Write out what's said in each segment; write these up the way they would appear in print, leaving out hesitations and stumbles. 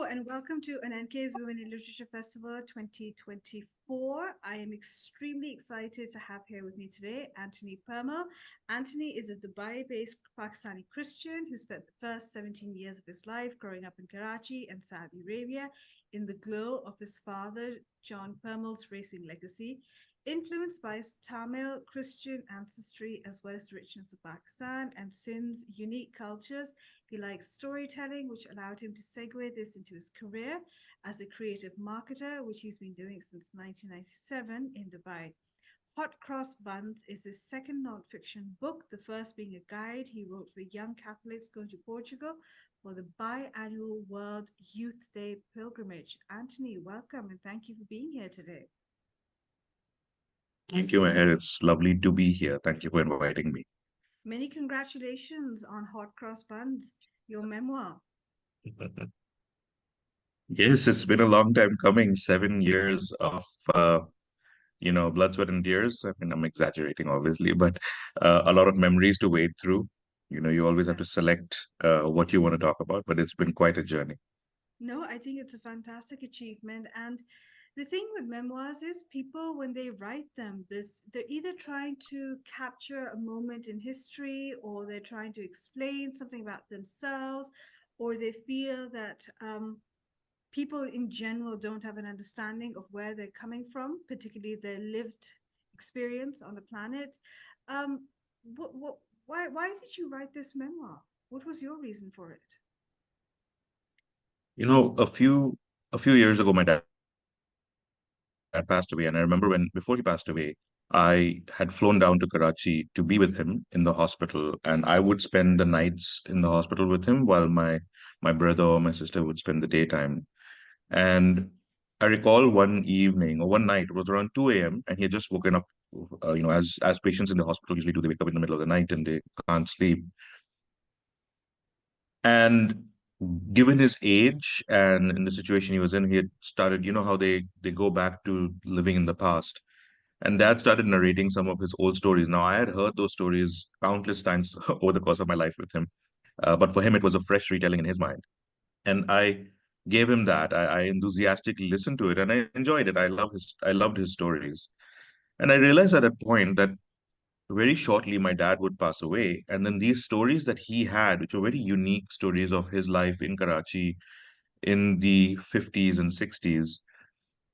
and welcome to Ananke's Women in Literature Festival 2024. I am extremely excited to have here with me today Anthony Permal. Anthony is a Dubai-based Pakistani Christian who spent the first 17 years of his life growing up in Karachi and Saudi Arabia in the glow of his father, John Permal's racing legacy. Influenced by his Tamil Christian ancestry as well as the richness of Pakistan and Sindh's unique cultures, he likes storytelling, which allowed him to segue this into his career as a creative marketer, which he's been doing since 1997 in Dubai. Hot Cross Buns is his second nonfiction book, the first being a guide he wrote for young Catholics going to Portugal for the biannual World Youth Day pilgrimage. Anthony, welcome and thank you for being here today. Thank you, Mehr. It's lovely to be here. Thank you for inviting me. Many congratulations on Hot Cross Buns, your memoir. Yes, it's been a long time coming. 7 years of, blood, sweat, and tears. I mean, I'm exaggerating, obviously, but a lot of memories to wade through. You always have to select what you want to talk about, but it's been quite a journey. No, I think it's a fantastic achievement. And the thing with memoirs is people, when they write them, they're either trying to capture a moment in history or they're trying to explain something about themselves, or they feel that people in general don't have an understanding of where they're coming from, particularly their lived experience on the planet. Um, why did you write this memoir? What was your reason for it? A few years ago, my dad passed away, and I remember when before he passed away, I had flown down to Karachi to be with him in the hospital, and I would spend the nights in the hospital with him while my brother or my sister would spend the daytime. And I recall one evening or one night, it was around 2 a.m., and he had just woken up. As patients in the hospital usually do, they wake up in the middle of the night and they can't sleep. And given his age and in the situation he was in, he had started, how they go back to living in the past. And dad started narrating some of his old stories. Now, I had heard those stories countless times over the course of my life with him. But for him, it was a fresh retelling in his mind. And I gave him that. I enthusiastically listened to it and I enjoyed it. I loved his stories. And I realized at that point that very shortly my dad would pass away. And then these stories that he had, which were very unique stories of his life in Karachi in the 50s and 60s,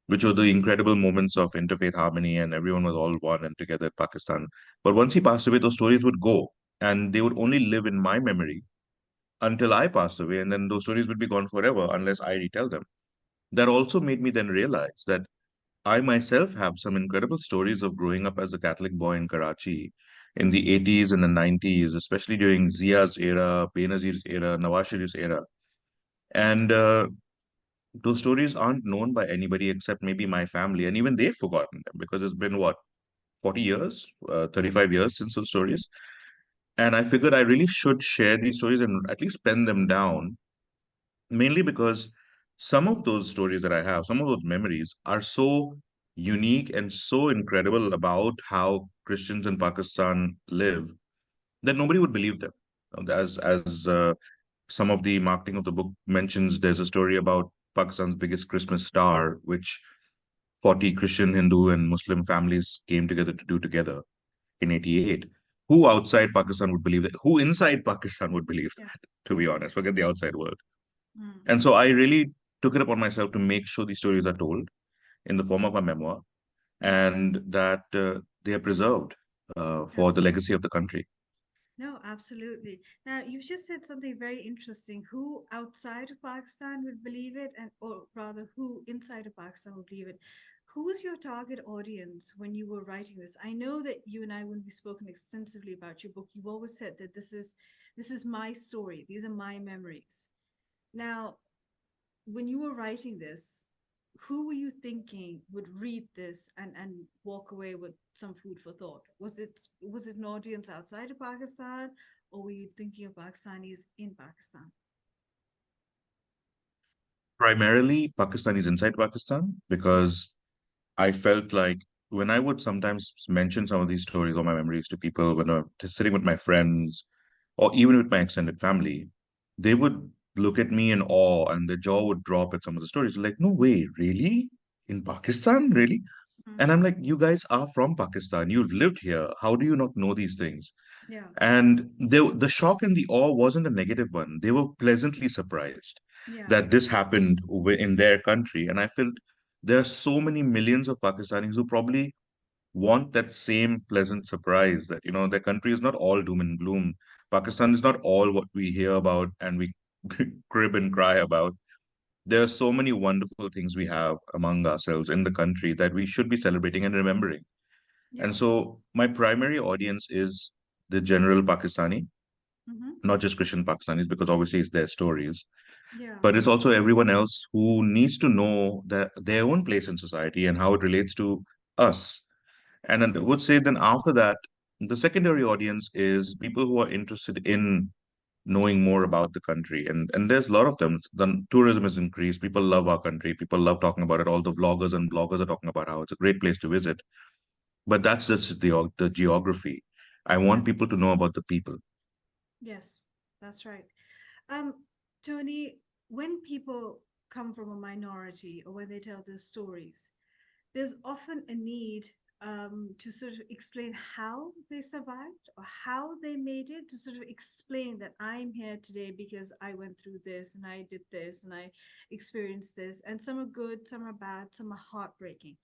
which were the incredible moments of interfaith harmony and everyone was all one and together in Pakistan. But once he passed away, those stories would go and they would only live in my memory until I passed away. And then those stories would be gone forever unless I retell them. That also made me then realize that I myself have some incredible stories of growing up as a Catholic boy in Karachi in the 80s and the 90s, especially during Zia's era, Benazir's era, Nawaz Sharif's era. And those stories aren't known by anybody except maybe my family, and even they've forgotten them because it's been what, 40 years, 35 years since those stories. And I figured I really should share these stories and at least pen them down, mainly because some of those stories that I have, some of those memories are so unique and so incredible about how Christians in Pakistan live that nobody would believe them. As some of the marketing of the book mentions, there's a story about Pakistan's biggest Christmas star, which 40 Christian, Hindu, and Muslim families came together to do together in 88. Who outside Pakistan would believe that? Who inside Pakistan would believe Yeah. that, to be honest? Forget the outside world. Mm. And so I really took it upon myself to make sure these stories are told in the form of a memoir Yeah, and that they are preserved for the absolutely. legacy of the country. No, absolutely. Now, you've just said something very interesting. Who outside of Pakistan would believe it, and or rather, who inside of Pakistan would believe it? Who was your target audience when you were writing this? I know that you and I, when we've spoken extensively about your book, you've always said that this is my story. These are my memories. Now, when you were writing this, who were you thinking would read this and walk away with some food for thought? Was it an audience outside of Pakistan, or were you thinking of Pakistanis in Pakistan? Primarily, Pakistanis inside Pakistan, because I felt like when I would sometimes mention some of these stories or my memories to people when I'm sitting with my friends or even with my extended family, they would look at me in awe and their jaw would drop at some of the stories. Like, no way, really? In Pakistan, really? Mm. And I'm like, you guys are from Pakistan. You've lived here. How do you not know these things? Yeah. And the shock and the awe wasn't a negative one. They were pleasantly surprised Yeah. that this happened in their country. And I felt there are so many millions of Pakistanis who probably want that same pleasant surprise that, their country is not all doom and gloom. Pakistan is not all what we hear about and we crib and cry about. There are so many wonderful things we have among ourselves in the country that we should be celebrating and remembering. And Yeah. so my primary audience is the general Pakistani, Mm-hmm. not just Christian Pakistanis, because obviously it's their stories, Yeah. but it's also everyone else who needs to know that their own place in society and how it relates to us. And then I would say then after that, the secondary audience is people who are interested in knowing more about the country. And there's a lot of them. The tourism is increased. People love our country. People love talking about it. All the vloggers and bloggers are talking about how it's a great place to visit. But that's just the geography. I Yeah. want people to know about the people. Yes. That's right. Um, Tony, when people come from a minority or when they tell their stories, there's often a need to sort of explain how they survived or how they made it, to sort of explain that I'm here today because I went through this and I did this and I experienced this. And some are good, some are bad, some are heartbreaking.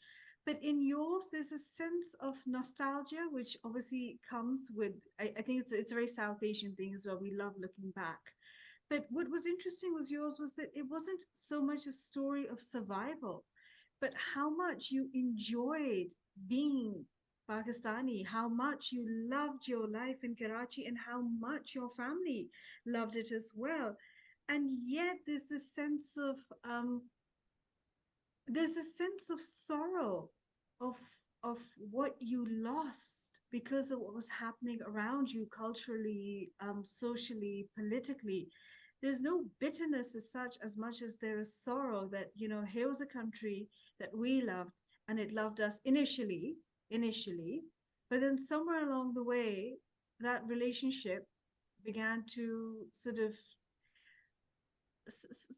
But in yours, there's a sense of nostalgia, which obviously comes with, I think it's a very South Asian thing as well. We love looking back. But what was interesting was yours was that it wasn't so much a story of survival, but how much you enjoyed being Pakistani, how much you loved your life in Karachi, and how much your family loved it as well. And yet um, there's a sense of sorrow of of what you lost because of what was happening around you culturally, socially, politically. There's no bitterness as such, as much as there is sorrow that, here was a country that we loved and it loved us initially, but then somewhere along the way, that relationship began to sort of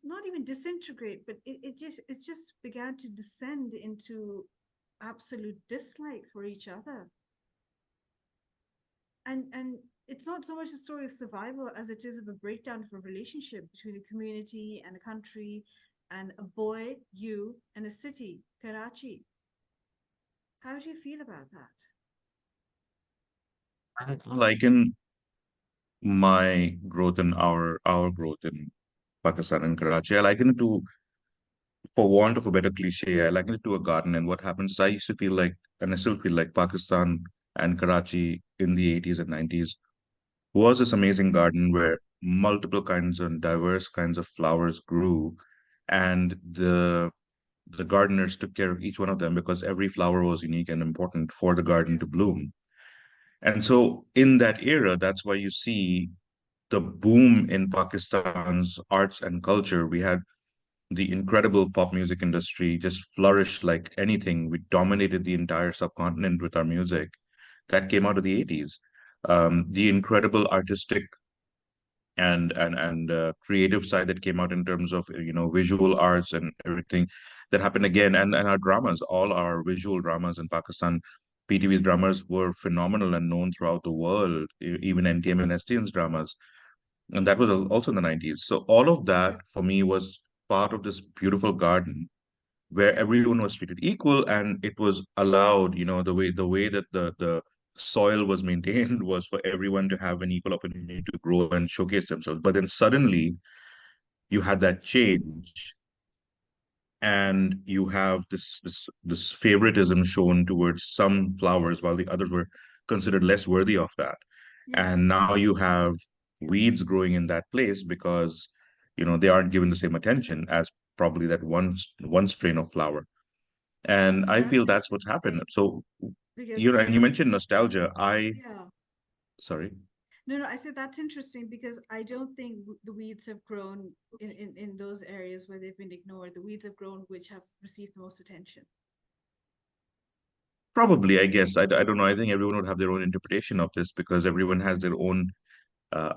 not even disintegrate, but it just began to descend into absolute dislike for each other. And it's not so much a story of survival as it is of a breakdown of a relationship between a community and a country and a boy, you, and a city, Karachi. How do you feel about that? I liken my growth and our growth in Pakistan and Karachi. I liken it to, for want of a better cliche, I liken it to a garden. And what happens is I used to feel like, and I still feel like Pakistan and Karachi in the 80s and 90s was this amazing garden where multiple kinds and diverse kinds of flowers grew. And the gardeners took care of each one of them because every flower was unique and important for the garden Yeah, to bloom. And so in that era, that's why you see the boom in Pakistan's arts and culture. We had the incredible pop music industry just flourished like anything. We dominated the entire subcontinent with our music. That came out of the 80s. The incredible artistic and creative side that came out in terms of visual arts and everything that happened again, and our dramas, all our visual dramas in Pakistan. PTV's dramas were phenomenal and known throughout the world, even NTM and STN's dramas, and that was also in the 90s. So all of that yeah, for me was part of this beautiful garden where yeah, everyone was treated equal and it was allowed, the way that the soil was maintained was for everyone to have an equal opportunity to grow and showcase themselves. But then suddenly you had that change and you have this favoritism shown towards some flowers while the others were considered less worthy of that. yeah. And now you have weeds growing in that place because they aren't given the same attention as probably that one strain of flower. And I That's feel that's what's happened. interesting So, because, and you mentioned nostalgia. yeah. Sorry. No, no, I said that's interesting because I don't think the weeds have grown in those areas where they've been ignored. The weeds have grown which have received the most attention. Probably, I guess. I don't know. I think everyone would have their own interpretation of this because everyone has their own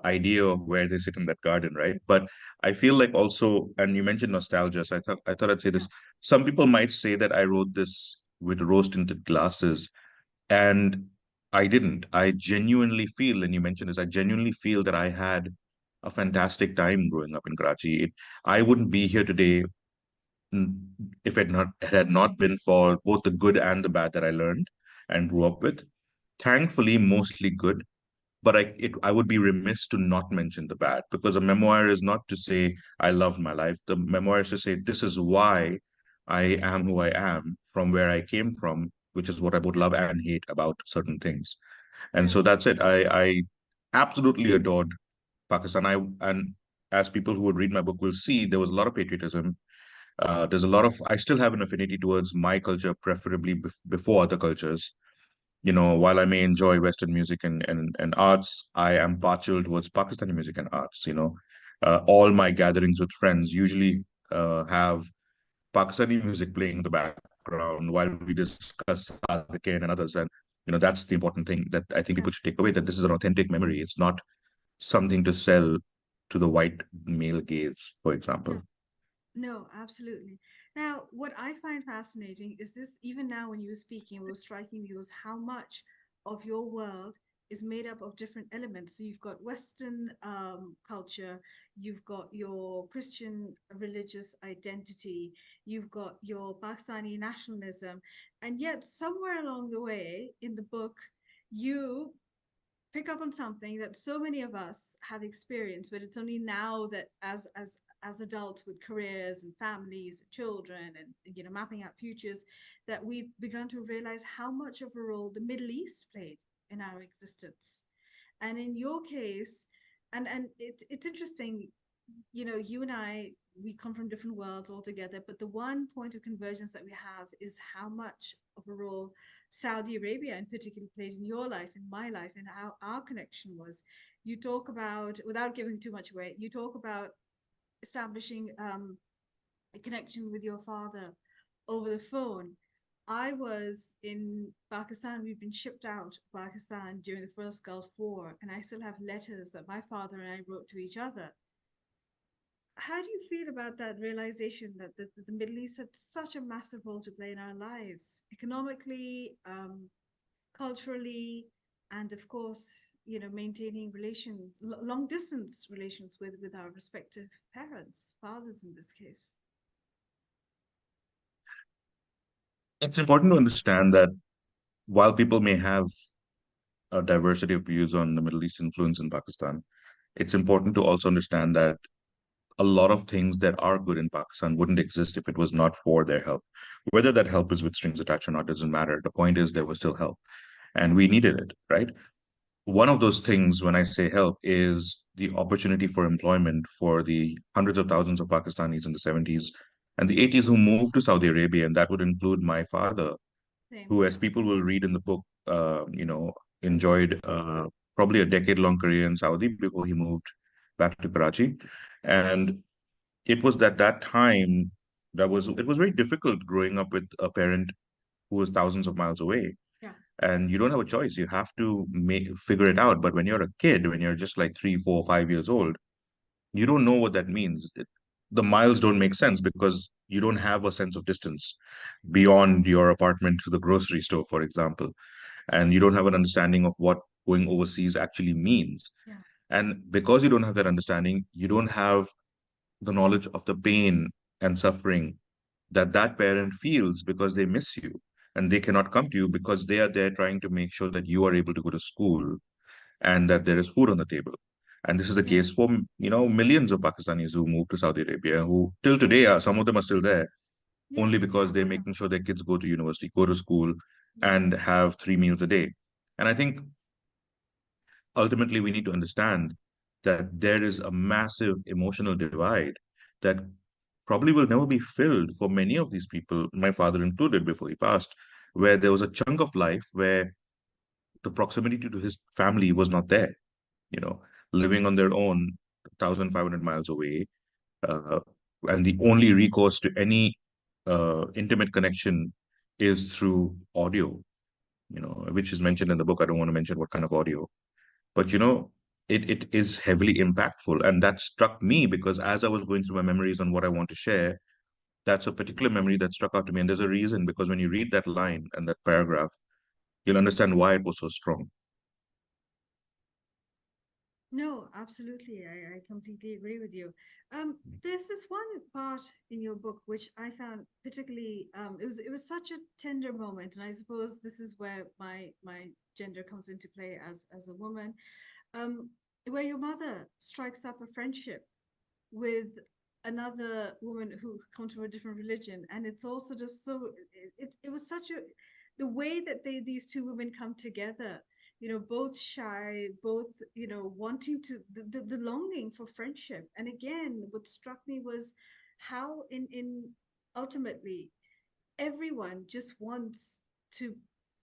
idea of where they sit in that garden, right? But I feel like also, and you mentioned nostalgia, so I thought I'd say Yeah. this. Some people might say that I wrote this with rose-tinted glasses, and I didn't. I genuinely feel, and you mentioned this, I genuinely feel that I had a fantastic time growing up in Karachi. I wouldn't be here today mm, if it had not been for both the good and the bad that I learned and grew up with. Thankfully, mostly good, but I would be remiss to not mention the bad, because a memoir is not to say I loved my life. The memoir is to say this is why I am who I am from where I came from, which is what I both Yeah. love and hate about certain things. And Yeah. so that's it. I absolutely adored Pakistan. And as people who would read my book will see, there was a lot of patriotism. There's a lot of, I still have an affinity towards my culture, preferably before other cultures. While I may enjoy Western music and arts, I am partial towards Pakistani music and arts. All my gatherings with friends usually have Pakistani music playing in the background while we discuss Sadiqin and others. And that's the important thing that I think Yeah. people should take away, that this is an authentic memory. It's not something to sell to the white male gaze, for Yeah. example. No, absolutely. Now, what I find fascinating is this, even now when you were speaking, what was striking me was how much of your world is made up of different elements. So you've got Western culture, you've got your Christian religious identity, you've got your Pakistani nationalism, and yet somewhere along the way in the book, you pick up on something that so many of us have experienced, but it's only now that as adults with careers and families and children and mapping out futures, that we've begun to realize how much of a role the Middle East played in our existence. And in your case, and it's interesting, you and I, we come from different worlds altogether, but the one point of convergence that we have is how much of a role Saudi Arabia in particular played in your life, in my life, and how our connection was. You talk about, without giving too much away, you talk about establishing a connection with your father over the phone. I was in Pakistan. We've been shipped out of Pakistan during the first Gulf War, and I still have letters that my father and I wrote to each other. How do you feel about that realization that the Middle East had such a massive role to play in our lives, economically, culturally, and of course, maintaining relations, long distance relations with our respective parents, fathers in this case? It's important to understand that while people may have a diversity of views on the Middle East influence in Pakistan, it's important to also understand that a lot of things that are good in Pakistan wouldn't exist if it was not for their help. Whether that help is with strings attached or not doesn't matter. The point is there was still help, and Yeah, we needed it, right? One of those things, when I say help, is the opportunity for employment for the hundreds of thousands of Pakistanis in the 70s and the 80s who moved to Saudi Arabia, and that would include my father, same. who, as people will read in the book, enjoyed probably a decade-long career in Saudi before he moved back to Karachi. And it was at that time it was very difficult growing up with a parent who was thousands of miles away, Yeah, and you don't have a choice. You have to figure it out. But when you're a kid, when you're just like 3, 4, 5 years old, you don't know what that means. The miles don't make sense because you don't have a sense of distance beyond your apartment to the grocery store, for example, and you don't have an understanding of what going overseas actually means. yeah, And because you don't have that understanding, you don't have the knowledge of the pain and suffering that that parent feels because they miss you and they cannot come to you because they are there trying to make sure that you are able to go to school and that there is food on the table. And this is the yeah, case for millions of Pakistanis who moved to Saudi Arabia, who till today are, some of them are still there yeah, only yeah, because they're yeah, making sure their kids go to university, go to school, yeah, and have 3 meals a day. And I think ultimately we need to understand that there is a massive emotional divide that probably will never be filled for many of these people, my father included before he passed, where there was a chunk of life where the proximity to his family was not there, you know, living on their own 1,500 miles away. Uh, and the only recourse to any intimate connection is through audio, which is mentioned in the book. I don't want to mention what kind of audio, but it is heavily impactful. And that struck me because as I was going through my memories on what I want to share, that's a particular memory that struck out to me. And there's a reason, because when you read that line and that paragraph, you'll understand why it was so strong. No, absolutely. I completely agree with you. There's this one part in your book which I found particularly it was such a tender moment, and I suppose this is where my gender comes into play as a woman, um, where your mother strikes up a friendship with another woman who comes from a different religion, and it's also just so it was such a the way that these two women come together, both shy, both wanting to the longing for friendship. And again, what struck me was how in ultimately everyone just wants to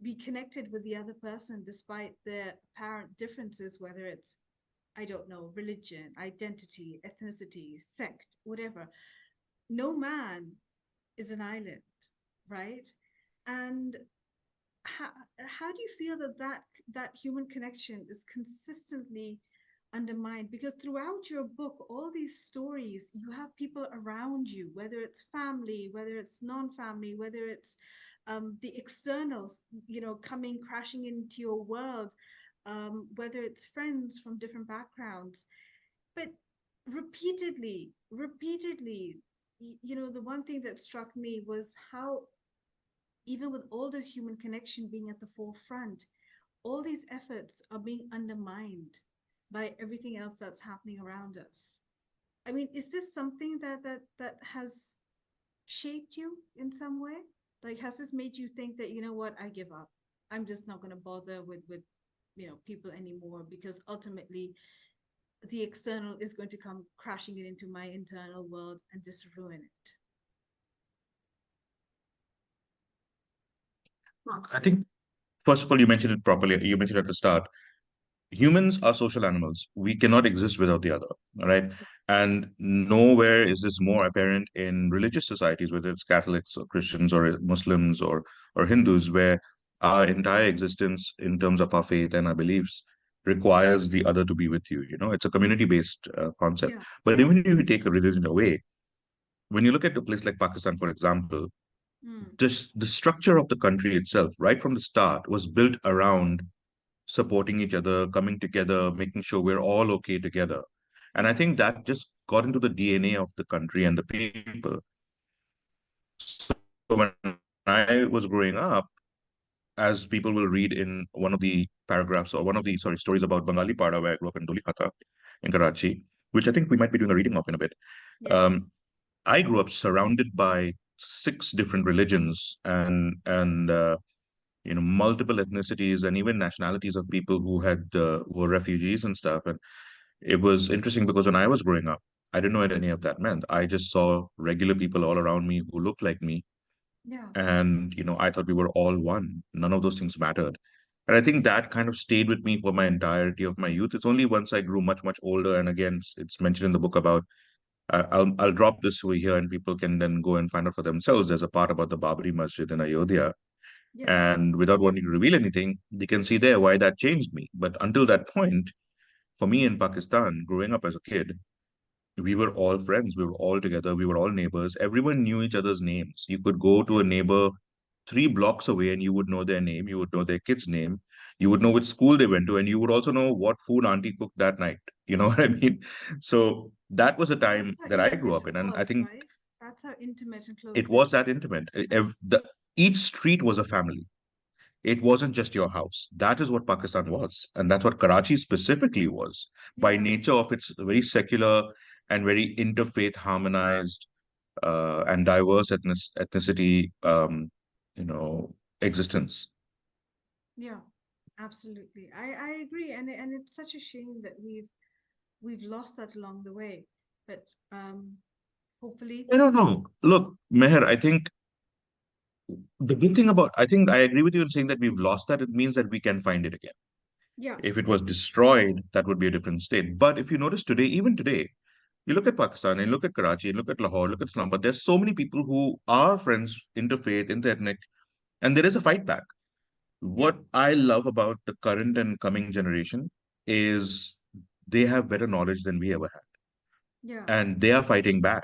be connected with the other person despite their apparent differences, whether it's, I don't know, religion, identity, ethnicity, sect, whatever. No man is an island, right? And how, how do you feel that human connection is consistently undermined? Because throughout your book, all these stories, you have people around you, whether it's family, whether it's non-family, whether it's the externals, coming crashing into your world, whether it's friends from different backgrounds. But repeatedly, the one thing that struck me was how, even with all this human connection being at the forefront, all these efforts are being undermined by everything else that's happening around us. I mean, is this something that has shaped you in some way? Like, has this made you think that, you know what, I give up? I'm just not going to bother with people anymore, because ultimately the external is going to come crashing it into my internal world and just ruin it. Look, I think, first of all, you mentioned it properly. You mentioned at the start, humans are social animals. We cannot exist without the other, right? And nowhere is this more apparent in religious societies, whether it's Catholics or Christians or Muslims or Hindus, where our entire existence in terms of our faith and our beliefs requires the other to be with you. It's a community-based concept. Yeah, But even if you take a religion away, when you look at a place like Pakistan, for example, mm, the structure of the country itself, right from the start, was built around supporting each other, coming together, making sure we're all okay together. And I yeah, think that just got into the DNA of the country and the people. So when I was growing up, as people will read in one of the paragraphs or one of the, sorry, stories about Bengali Pada, where I grew up in Dulikata in Karachi, which I think we might be doing a reading of in a bit. yes, Um, I grew up surrounded by six different religions and multiple ethnicities and even nationalities of people who had were refugees and stuff. And it was interesting because when I was growing up, I didn't know what any of that meant. I just saw regular people all around me who looked like me, yeah, and I thought we were all one. None of those things mattered. And I think that kind of stayed with me for my entirety of my youth. It's only once I grew much older, and again, it's mentioned in the book about. I'll drop this over here, and people can then go and find out for themselves. There's a part about the Babri Masjid in Ayodhya, yeah, and without wanting to reveal anything, you can see there why that changed me. But until that point, for me in Pakistan, growing up as a kid, we were all friends. We were all together. We were all neighbors. Everyone knew each other's names. You could go to yeah, a neighbor 3 blocks away and you would know their name. You would know their kid's name. You would know which school they went to. And you would also know what food auntie cooked that night. You know what I mean? So that was a that's time how that I grew intimate up it in. And I was, think right? That's how intimate and close it knit. was that intimate. Each street was a family. It wasn't just your house. That is what Pakistan was. And that's what Karachi specifically was by Yeah, nature of its very secular and very interfaith harmonized and diverse ethnicity, you know, existence. yeah, absolutely. I agree, and it's such a shame that we've lost that along the way. But hopefully, I don't know. Look, Meher, I think the good thing about, I think I agree with you in saying that we've lost that. It means that we can find it again. yeah, If it was destroyed, that would be a different state. But if you notice today, even today, you look at Pakistan and look at Karachi and look at Lahore, look at Islamabad, there's so many people who are friends, interfaith, interethnic, and there is a fight back. yeah, What I love about the current and coming generation is they have better knowledge than we ever had. Yeah. And they are fighting back.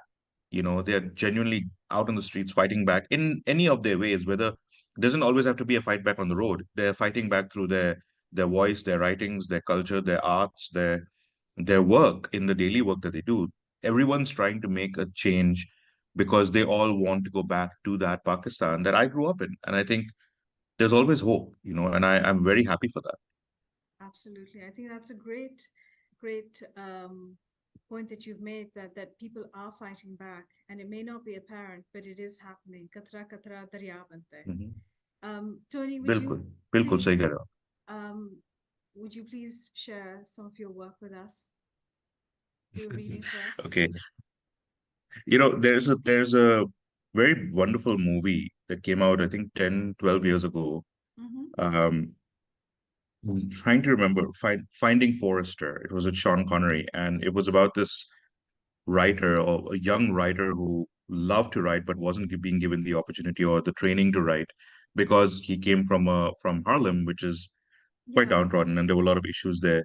They are genuinely out on the streets fighting back in any of their ways, whether it doesn't always have to be a fight back on the road. They're fighting back through their voice, their writings, their culture, their arts, their work in the daily work that they do. Everyone's trying to make a change because they all want to go back to that Pakistan that I grew up in. And I think there's always hope, and I'm very happy for that. Absolutely. I think that's a great point that you've made, that people are fighting back, and it may not be apparent, but it is happening. Katra katra darya banta hai. Mhm. Tony, बिल्कुल बिल्कुल please सही कह रहे हो आप. um, would you please share some of your work with us? Do a reading for us. Okay. There's a very wonderful movie that came out, I think 10, 12 years ago. Mm-hmm. Um, I'm trying to remember, Finding Forrester. It was with Sean Connery, and it was about this writer, or a young writer who loved to write but wasn't being given the opportunity or the training to write because he came from Harlem, which is quite Yeah, downtrodden, and there were a lot of issues there.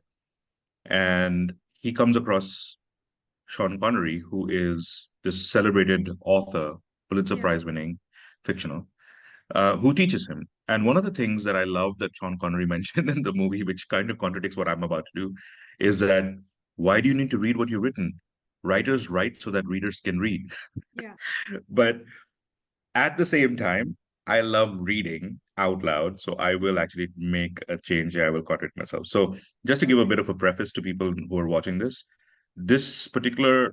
And he comes across Sean Connery, who is this celebrated author, Pulitzer yeah, Prize winning, fictional, who teaches him. And one of the things that I love that Sean Connery mentioned in the movie, which kind of contradicts what I'm about to do, is that why do you need to read what you've written? Writers write so that readers can read. yeah. But at the same time, I love reading out loud. So I will actually make a change. I will contradict myself. So just to give a Okay. bit of a preface to people who are watching this particular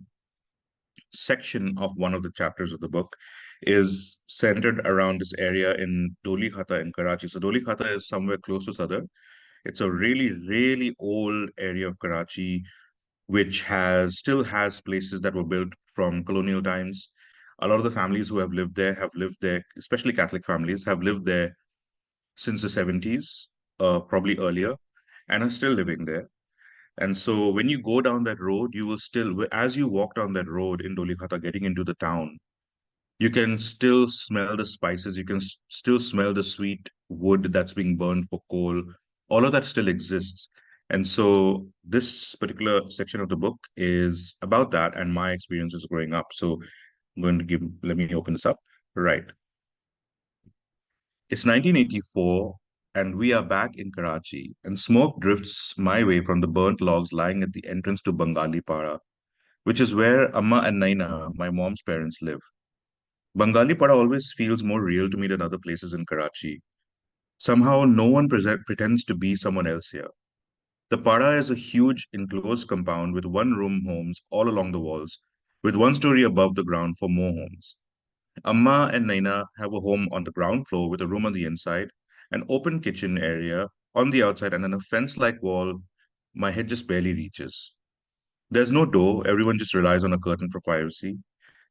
section of one of the chapters of the book is centered around this area in Doli Khata in Karachi. So Doli Khata is somewhere close to Sadr. It's a really, really old area of Karachi, which has still has places that were built from colonial times. A lot of the families who have lived there, especially Catholic families, have lived there since the 70s, probably earlier, and are still living there. And so when you go down that road, you will still, as you walk down that road in Dolikhata, getting into the town, you can still smell the spices. You can still smell the sweet wood that's being burned for coal. All of that still exists. And so this particular section of the book is about that and my experiences growing up. So I'm going to let me open this up. Right. It's 1984, and we are back in Karachi, and smoke drifts my way from the burnt logs lying at the entrance to Bengali Para, which is where Amma and Naina, my mom's parents, live. Bengali Para always feels more real to me than other places in Karachi. Somehow, no one pretends to be someone else here. The Para is a huge enclosed compound with one room homes all along the walls, with one story above the ground for more homes. Amma and Naina have a home on the ground floor with a room on the inside, an open kitchen area on the outside, and then a fence like wall my head just barely reaches. There's no door, everyone just relies on a curtain for privacy.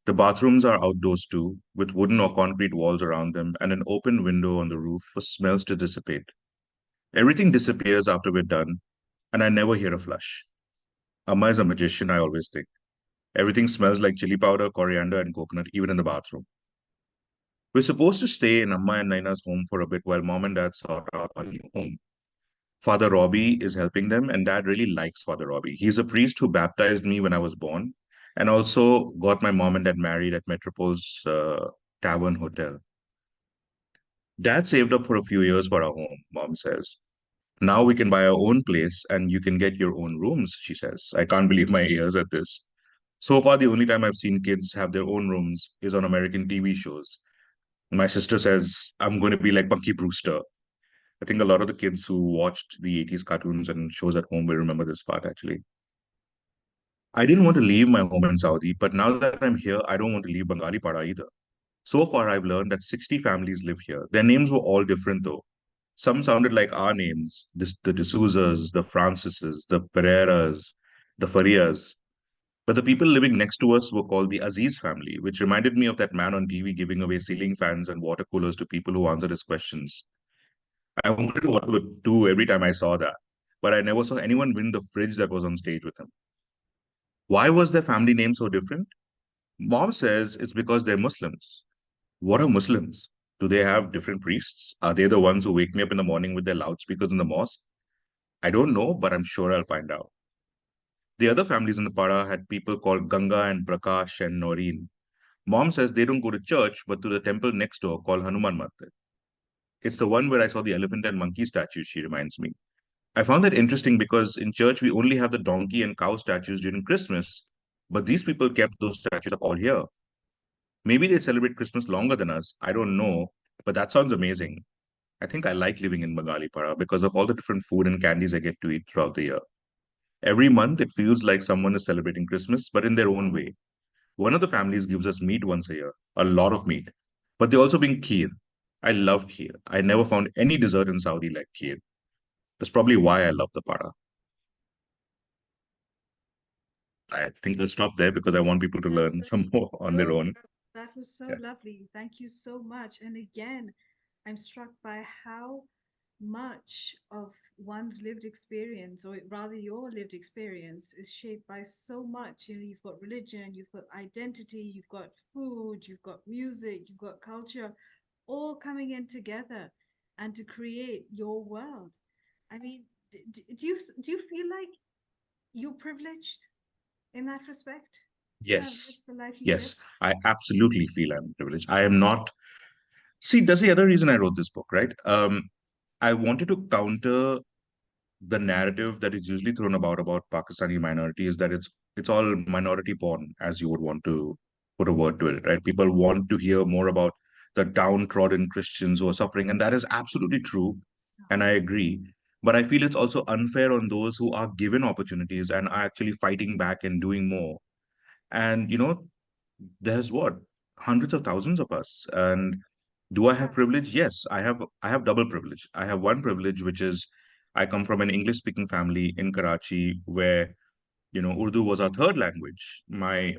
The bathrooms are outdoors too, with wooden or concrete walls around them and an open window on the roof for smells to dissipate. Everything disappears after we're done, and I never hear a flush. Amma is a magician, I always think. Everything smells like chili powder, coriander, and coconut, even in the bathroom. We're supposed to stay in Amma and Naina's home for a bit while mom and dad sort out a new home. Father Robbie is helping them, and dad really likes Father Robbie. He's a priest who baptized me when I was born and also got my mom and dad married at Metropol's Tavern Hotel. Dad saved up for a few years for our home, mom says. Now we can buy our own place and you can get your own rooms, she says. I can't believe my ears at this. So far, the only time I've seen kids have their own rooms is on American TV shows. My sister says, I'm going to be like Punky Brewster. I think a lot of the kids who watched the 80s cartoons and shows at home will remember this part actually. I didn't want to leave my home in Saudi, but now that I'm here, I don't want to leave Bengali Pada either. So far, I've learned that 60 families live here. Their names were all different though. Some sounded like our names, the D'Souza's, the Francises, the Pereiras, the Farias. But the people living next to us were called the Aziz family, which reminded me of that man on TV giving away ceiling fans and water coolers to people who answered his questions. I wanted to water too every time I saw that, but I never saw anyone win the fridge that was on stage with him. Why was their family name so different? Mom says it's because they're Muslims. What are Muslims? Do they have different priests? Are they the ones who wake me up in the morning with their loudspeakers in the mosque? I don't know, but I'm sure I'll find out. The other families in the Para had people called Ganga and Prakash and Noreen. Mom says they don't go to church, but to the temple next door called Hanuman Mandir. It's the one where I saw the elephant and monkey statues, she reminds me. I found that interesting because in church we only have the donkey and cow statues during Christmas, but these people kept those statues up all year. Maybe they celebrate Christmas longer than us. I don't know, but that sounds amazing. I think I like living in Bengali Para because of all the different food and candies I get to eat throughout the year. Every month it feels like someone is celebrating Christmas, but in their own way. One of the families gives us meat once a year, a lot of meat, but they also bring kheer. I love kheer. I never found any dessert in Saudi like kheer. That's probably why I love the Para. I think I'll stop there because I want people to learn some more on their No, own. that was so Yeah. lovely. Thank you so much. And again, I'm struck by how much of one's lived experience, or rather your lived experience, is shaped by so much. You've got religion, you've got identity, you've got food, you've got music, you've got culture, all coming in together and to create your world. I mean, do you feel like you're privileged in that respect to have lived Yes. the life you've Yes. lived? I absolutely feel I'm privileged. I am not. See, that's the other reason I wrote this book, right? I wanted to counter the narrative that is usually thrown about Pakistani minority is that it's all minority porn, as you would want to put a word to it, right? People want to hear more about the downtrodden Christians who are suffering, and that is absolutely true, and I agree. But I feel it's also unfair on those who are given opportunities and are actually fighting back and doing more. And there's what hundreds of thousands of us, and do I have Yeah, privilege? Yes, I have double privilege. I have one privilege, which is I come from an English speaking family in Karachi where Urdu was our third language. My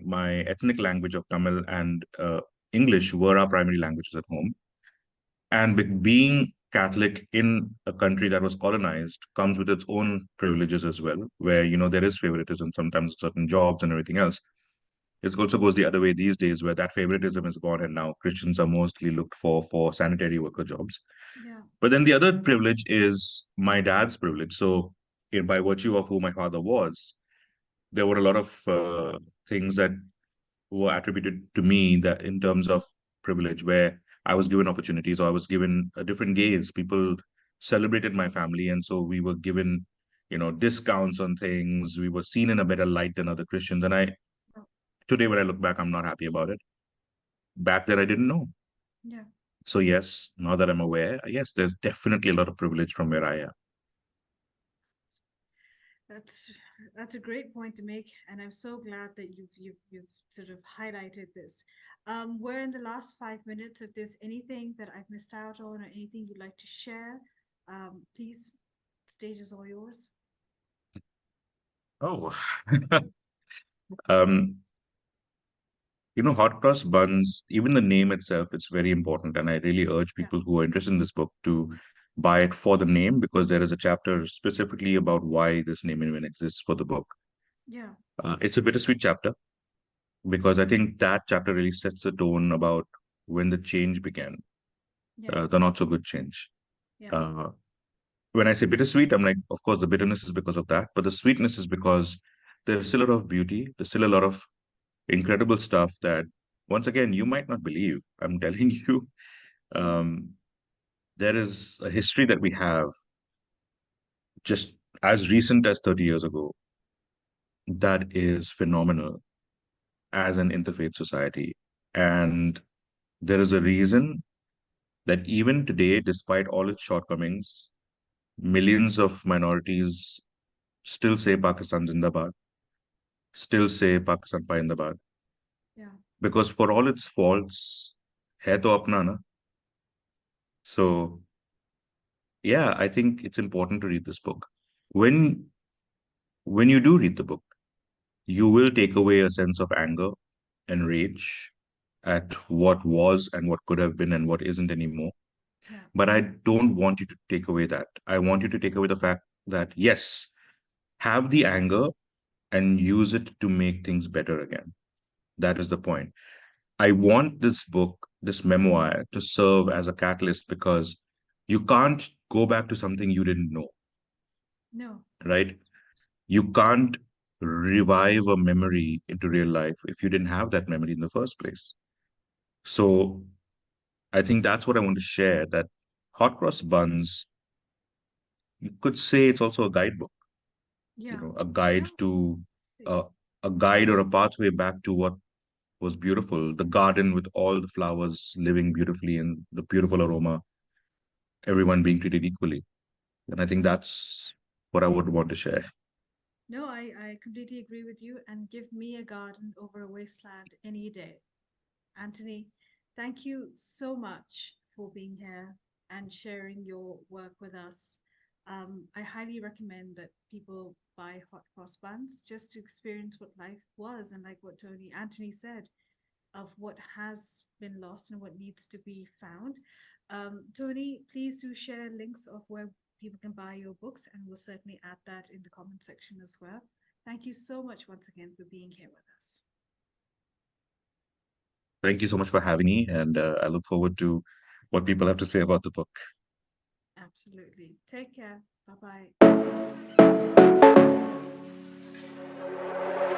ethnic language of Tamil and English were our primary languages at home. And being Catholic in a country that was colonized comes with its own privileges as well, where there is favoritism sometimes in certain jobs and everything else. It also goes the other way these days, where that favoritism is gone, and now Christians are mostly looked for sanitary worker jobs. yeah, But then the other privilege is my dad's privilege. So, by virtue of who my father was, there were a lot of things that were attributed to me that in terms of privilege, where I was given opportunities or I was given a different gaze. People celebrated my family, and so we were given, discounts on things. We were seen in a better light than other Christians, and I yeah, today when I look back, I'm not happy about it. Back then, I didn't know. yeah. So yes, now that I'm aware, yes, there's definitely a lot of privilege from where I am. That's that's a great point to make, and I'm so glad that you've sort of highlighted this. We're in the last 5 minutes. If there's anything that I've missed out on or anything you'd like to share, please, stage is all yours. Oh, um, hot cross buns, even the name itself, it's very important. And I really urge Yeah, people who are interested in this book to buy it for the name because there is a chapter specifically about why this name even exists for the book. yeah, It's a bittersweet chapter because I think that chapter really sets the tone about when the change began, yes, the not so good change. yeah, Uh, when I say bittersweet, I'm like, of course, the bitterness is because of that, but the sweetness is because there's still a lot of beauty. There's still a lot of incredible stuff that, once again, you might not believe. I'm telling you, mm, um, there is a history that we have just as recent as 30 years ago that is phenomenal as an interfaith society. And there is a reason that even today, despite all its shortcomings, millions of minorities still say Pakistan Zindabad, still say Pakistan Paindabad, yeah, because for all its faults, hai to apna na. So yeah, I think it's important to read this book. When when you do read the book, you will take away a sense of anger and rage at what was and what could have been and what isn't anymore. yeah, But I don't want you to take away that. I want you to take away the fact that yes, have the anger and use it to make things better again. That is the point. I want this book, this memoir, to serve as a catalyst because you can't go back to something you didn't know, no, right? You can't. revive a memory into real life if you didn't have that memory in the first place. So I think that's what I want to share, that hot cross buns, you could say it's also a guidebook, Yeah. a guide Yeah. to Right. a guide or a pathway back to what was beautiful, the garden with all the flowers living beautifully and the beautiful aroma, everyone being treated equally. And I think that's what I would want to share. No, I completely agree with you. And give me a garden over a wasteland any day. Anthony, thank you so much for being here and sharing your work with us. I highly recommend that people buy hot cross buns just to experience what life was, and like what Tony Anthony said, of what has been lost and what needs to be found. Tony, please do share links of where people can buy your books, and we'll certainly add that in the comment section as well. Thank you so much once again for being here with us. Thank you so much for having me, and I look forward to what people have to say about the book. Absolutely. Take care. Bye bye.